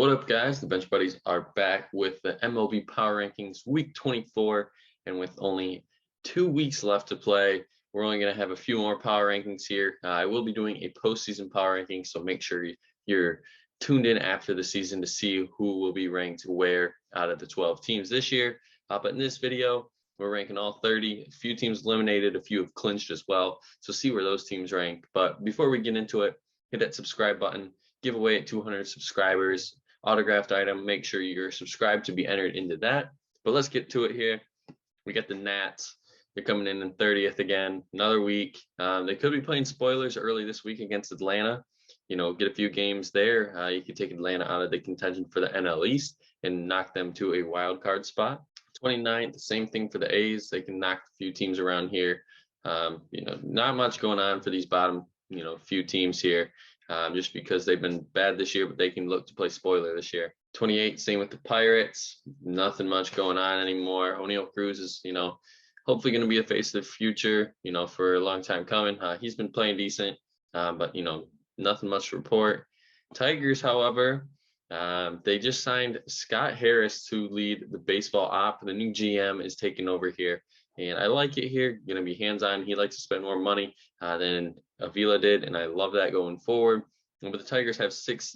What up, guys? The Bench Buddies are back with the MLB Power Rankings Week 24, and with only 2 weeks left to play, we're only going to have a few more power rankings here. I will be doing a postseason power ranking, so make sure you're tuned in after the season to see who will be ranked where out of the 12 teams this year. But in this video, we're ranking all 30. A few teams eliminated, a few have clinched as well, so see where those teams rank. But before we get into it, hit that subscribe button. Giveaway at 200 subscribers. Autographed item, make sure you're subscribed to be entered into that. But let's get to it here. We got the Nats. They're coming in 30th again, another week. They could be playing spoilers early this week against Atlanta. Get a few games there. You could take Atlanta out of the contention for the NL East and knock them to a wild card spot. 29th, same thing for the A's. They can knock a few teams around here. Not much going on for these bottom, few teams here. Just because they've been bad this year, but they can look to play spoiler this year. 28, same with the Pirates. Nothing much going on anymore. O'Neal Cruz is, hopefully going to be a face of the future, for a long time coming. He's been playing decent, but, nothing much to report. Tigers, however, they just signed Scott Harris to lead the baseball op. The new GM is taking over here. And I like it here. Going to be hands-on. He likes to spend more money than Avila did, and I love that going forward. But the Tigers have 6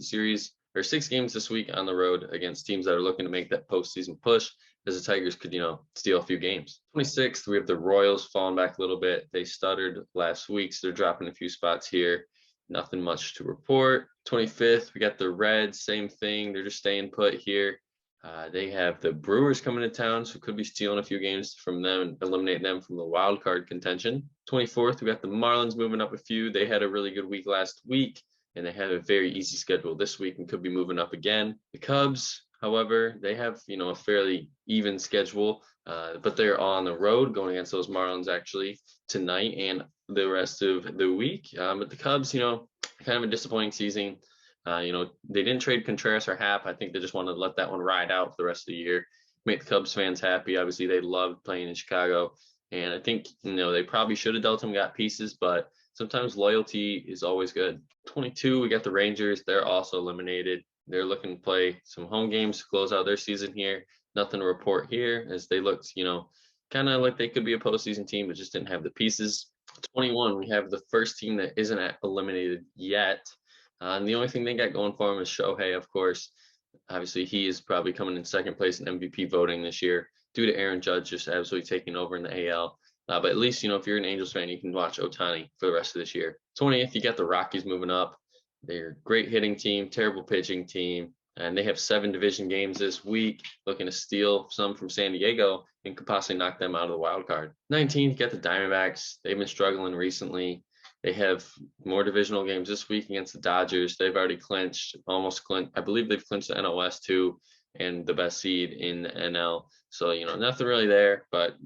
games this week on the road against teams that are looking to make that postseason push, as the Tigers could, steal a few games. 26th, we have the Royals falling back a little bit. They stuttered last week, so they're dropping a few spots here. Nothing much to report. 25th, we got the Reds, same thing. They're just staying put here. They have the Brewers coming to town, so could be stealing a few games from them and eliminating them from the wild card contention. 24th, we got the Marlins moving up a few. They had a really good week last week, and they have a very easy schedule this week and could be moving up again. The Cubs, however, they have, a fairly even schedule, but they're on the road going against those Marlins actually tonight and the rest of the week. But the Cubs, kind of a disappointing season. They didn't trade Contreras or Happ. I think they just wanted to let that one ride out for the rest of the year, make the Cubs fans happy. Obviously, they loved playing in Chicago, and I think, they probably should have dealt them, got pieces, but sometimes loyalty is always good. 22, we got the Rangers. They're also eliminated. They're looking to play some home games to close out their season here. Nothing to report here, as they looked, kind of like they could be a postseason team, but just didn't have the pieces. 21, we have the first team that isn't eliminated yet. And the only thing they got going for him is Shohei, of course. Obviously, he is probably coming in second place in MVP voting this year due to Aaron Judge just absolutely taking over in the AL. But at least, if you're an Angels fan, you can watch Ohtani for the rest of this year. 20th, you got the Rockies moving up. They're a great hitting team, terrible pitching team, and they have 7 division games this week, looking to steal some from San Diego and could possibly knock them out of the wild card. 19th, you got the Diamondbacks. They've been struggling recently. They have more divisional games this week against the Dodgers. They've already almost clinched. I believe they've clinched the NL West too, and the best seed in the NL. So, nothing really there, but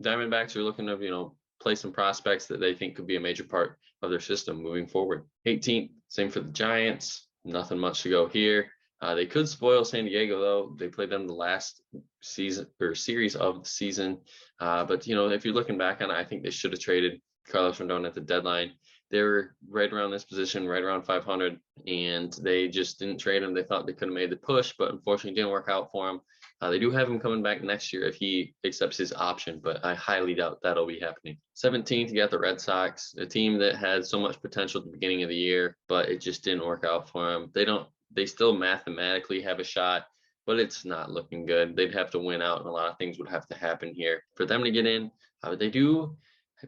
Diamondbacks are looking to, play some prospects that they think could be a major part of their system moving forward. 18th, same for the Giants. Nothing much to go here. They could spoil San Diego, though. They played them the last season or series of the season. But, if you're looking back on it, I think they should have traded Carlos Rendon at the deadline. They were right around this position, right around 500, and they just didn't trade him. They thought they could have made the push, but unfortunately didn't work out for him. They do have him coming back next year if he accepts his option, but I highly doubt that'll be happening. 17th, you got the Red Sox, a team that had so much potential at the beginning of the year, but it just didn't work out for them. They still mathematically have a shot, but it's not looking good. They'd have to win out, and a lot of things would have to happen here for them to get in. They do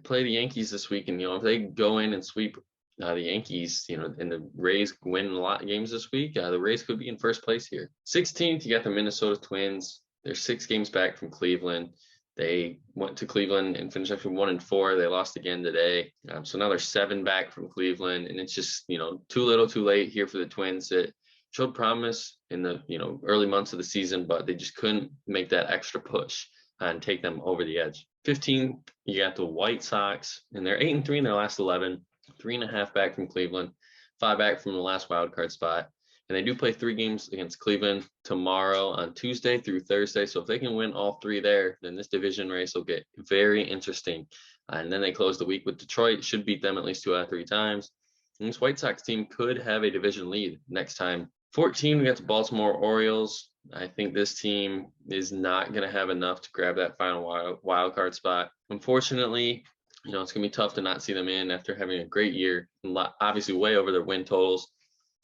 play the Yankees this week, and if they go in and sweep the Yankees, and the Rays win a lot of games this week, the Rays could be in first place here. 16th, you got the Minnesota Twins. They're 6 games back from Cleveland. They went to Cleveland and finished actually 1-4. They lost again today. So now they're 7 back from Cleveland, and it's just, too little too late here for the Twins. It showed promise in the, early months of the season, but they just couldn't make that extra push and take them over the edge. 15, you got the White Sox, and they're 8-3 in their last 11, 3.5 back from Cleveland, 5 back from the last wild card spot. And they do play 3 games against Cleveland tomorrow on Tuesday through Thursday. So if they can win all 3 there, then this division race will get very interesting. And then they close the week with Detroit, should beat them at least 2 out of 3 times. And this White Sox team could have a division lead next time 14, we got the Baltimore Orioles. I think this team is not going to have enough to grab that final wild card spot. Unfortunately, it's going to be tough to not see them in after having a great year, obviously way over their win totals.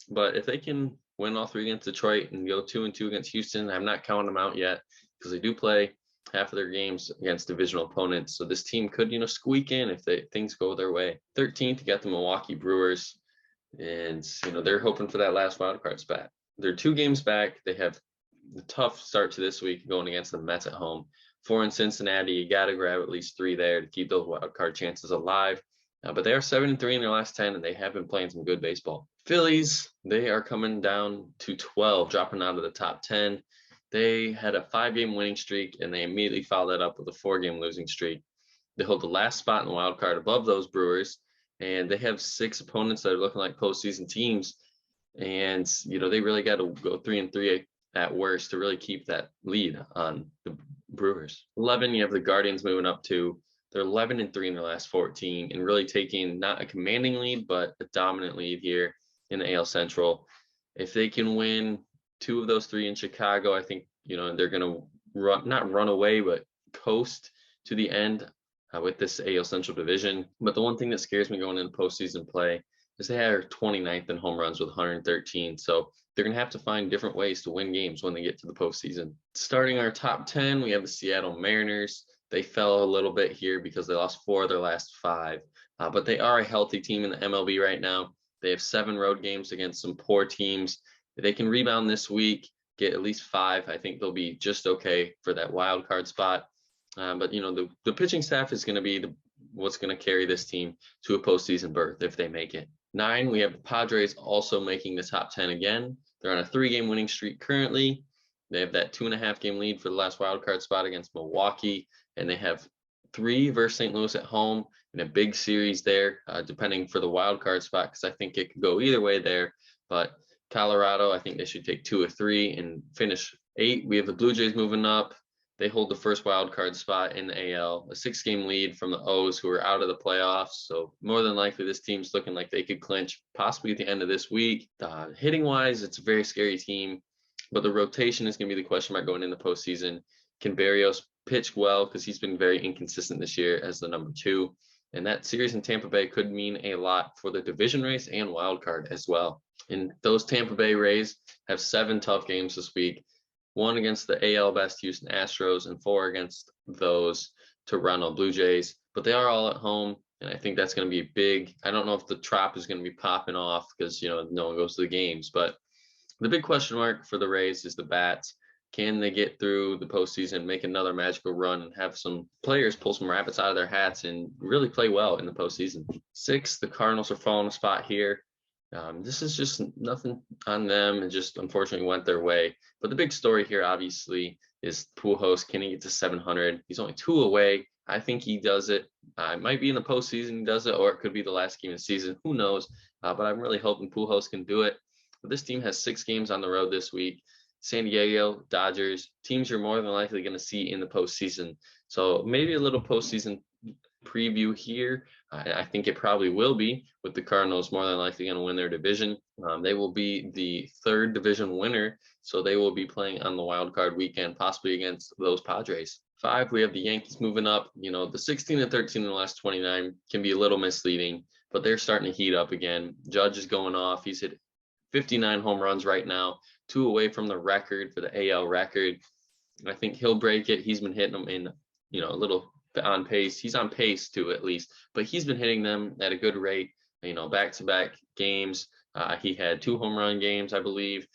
But if they can win all 3 against Detroit and go 2-2 against Houston, I'm not counting them out yet because they do play half of their games against divisional opponents. So this team could, squeak in if things go their way. 13th, you got the Milwaukee Brewers. And, they're hoping for that last wild card spot. They're 2 games back. They have the tough start to this week going against the Mets at home. 4 in Cincinnati. You got to grab at least 3 there to keep those wild card chances alive. But they are 7-3 in their last 10, and they have been playing some good baseball. Phillies, they are coming down to 12, dropping out of the top 10. They had a 5-game winning streak, and they immediately followed that up with a 4-game losing streak. They hold the last spot in the wild card above those Brewers, and they have 6 opponents that are looking like postseason teams. And, they really got to go 3-3 at worst to really keep that lead on the Brewers. 11, you have the Guardians moving up to. They're 11-3 in their last 14 and really taking not a commanding lead, but a dominant lead here in the AL Central. If they can win 2 of those 3 in Chicago, I think, they're going to not run away, but coast to the end with this AL Central division. But the one thing that scares me going into postseason play is they are 29th in home runs with 113. So they're going to have to find different ways to win games when they get to the postseason. Starting our top 10, we have the Seattle Mariners. They fell a little bit here because they lost 4 of their last 5, but they are a healthy team in the MLB right now. They have 7 road games against some poor teams. If they can rebound this week, get at least 5, I think they'll be just okay for that wild card spot. But the pitching staff is going to be what's going to carry this team to a postseason berth if they make it. 9, we have the Padres also making the top 10 again. They're on a 3-game winning streak currently. They have that 2.5-game lead for the last wild card spot against Milwaukee, and they have 3 versus St. Louis at home in a big series there, depending for the wild card spot, because I think it could go either way there. But Colorado, I think they should take 2 of 3 and finish 8. We have the Blue Jays moving up. They hold the first wild card spot in the AL, a 6-game lead from the O's, who are out of the playoffs. So more than likely, this team's looking like they could clinch possibly at the end of this week. Hitting wise, it's a very scary team, but the rotation is going to be the question mark going in the postseason. Can Berrios pitch well, because he's been very inconsistent this year as the number 2, and that series in Tampa Bay could mean a lot for the division race and wild card as well. And those Tampa Bay Rays have 7 tough games this week, 1 against the AL best Houston Astros and 4 against those Toronto Blue Jays, but they are all at home, and I think that's going to be big. I don't know if the Trop is going to be popping off because no one goes to the games, but the big question mark for the Rays is the bats. Can they get through the postseason, make another magical run, and have some players pull some rabbits out of their hats and really play well in the postseason? 6, the Cardinals are falling a spot here. This is just nothing on them. It just unfortunately went their way. But the big story here, obviously, is Pujols. Can he get to 700? He's only 2 away. I think he does it. It might be in the postseason he does it, or it could be the last game of the season. Who knows? But I'm really hoping Pujols can do it. But this team has 6 games on the road this week. San Diego, Dodgers, teams you're more than likely going to see in the postseason. So maybe a little postseason preview here. I think it probably will be, with the Cardinals more than likely going to win their division. They will be the 3rd division winner, so they will be playing on the wild card weekend, possibly against those Padres. 5, we have the Yankees moving up. The 16-13 in the last 29 can be a little misleading, but they're starting to heat up again. Judge is going off. He's hit 59 home runs right now, 2 away from the record for the AL record. I think he'll break it. He's been hitting them in, a little on pace. He's on pace to, at least, but he's been hitting them at a good rate, back-to-back games. He had 2 home run games, I believe.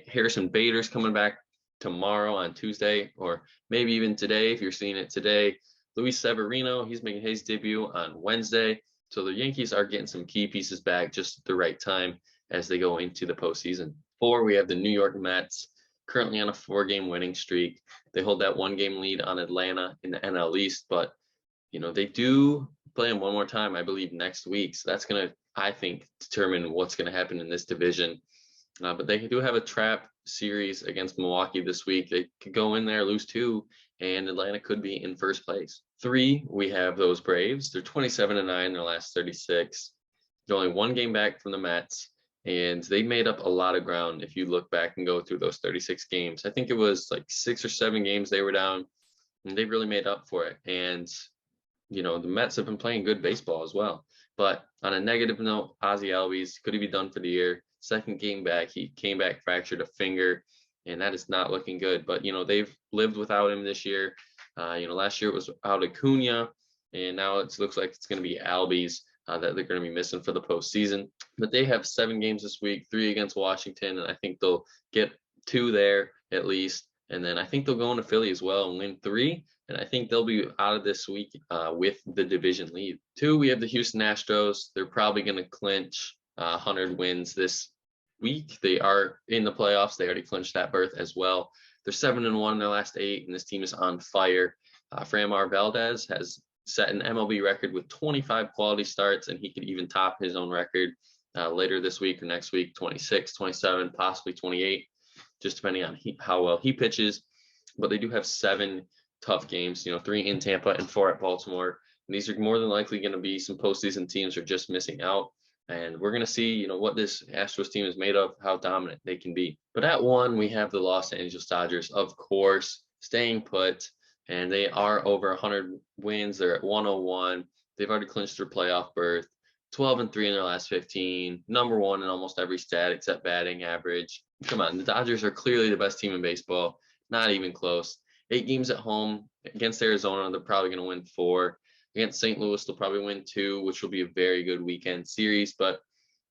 Harrison Bader's coming back tomorrow on Tuesday, or maybe even today if you're seeing it today. Luis Severino, he's making his debut on Wednesday. So the Yankees are getting some key pieces back just at the right time as they go into the postseason. 4, we have the New York Mets, currently on a 4-game winning streak. They hold that 1-game lead on Atlanta in the NL East, but they do play them one more time, I believe, next week. So that's going to, I think, determine what's going to happen in this division. But they do have a trap series against Milwaukee this week. They could go in there, lose 2, and Atlanta could be in first place. 3, we have those Braves. They're 27-9 in their last 36. They're only 1 game back from the Mets. and they made up a lot of ground. If you look back and go through those 36 games, I think it was like 6 or 7 games they were down, and they really made up for it. And the Mets have been playing good baseball as well. But on a negative note, Ozzie Albies, could he be done for the year? Second game back, he came back, fractured a finger, and that is not looking good. But they've lived without him this year. Last year it was out Acuna, and now it looks like it's going to be Albies that they're going to be missing for the postseason. But they have 7 games this week, 3 against Washington, and I think they'll get 2 there at least. And then I think they'll go into Philly as well and win 3. And I think they'll be out of this week with the division lead. 2, we have the Houston Astros. They're probably going to clinch 100 wins this week. They are in the playoffs. They already clinched that berth as well. They're 7-1 in their last 8, and this team is on fire. Framar Valdez has set an MLB record with 25 quality starts, and he could even top his own record later this week or next week, 26, 27, possibly 28, just depending on how well he pitches. But they do have 7 tough games, 3 in Tampa and 4 at Baltimore. And these are more than likely going to be some postseason teams are just missing out. And we're going to see, what this Astros team is made of, how dominant they can be. But at 1, we have the Los Angeles Dodgers, of course, staying put. And they are over 100 wins. They're at 101. They've already clinched their playoff berth. 12-3 in their last 15. Number 1 in almost every stat except batting average. Come on, the Dodgers are clearly the best team in baseball. Not even close. 8 games at home against Arizona. They're probably going to win 4. Against St. Louis, they'll probably win 2, which will be a very good weekend series. But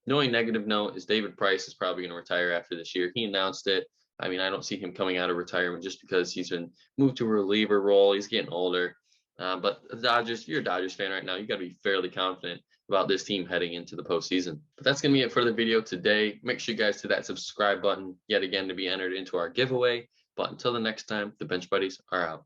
the only negative note is David Price is probably going to retire after this year. He announced it. I mean, I don't see him coming out of retirement just because he's been moved to a reliever role. He's getting older. But the Dodgers, if you're a Dodgers fan right now, you got to be fairly confident about this team heading into the postseason. But that's going to be it for the video today. Make sure you guys hit that subscribe button yet again to be entered into our giveaway. But until the next time, the Bench Buddies are out.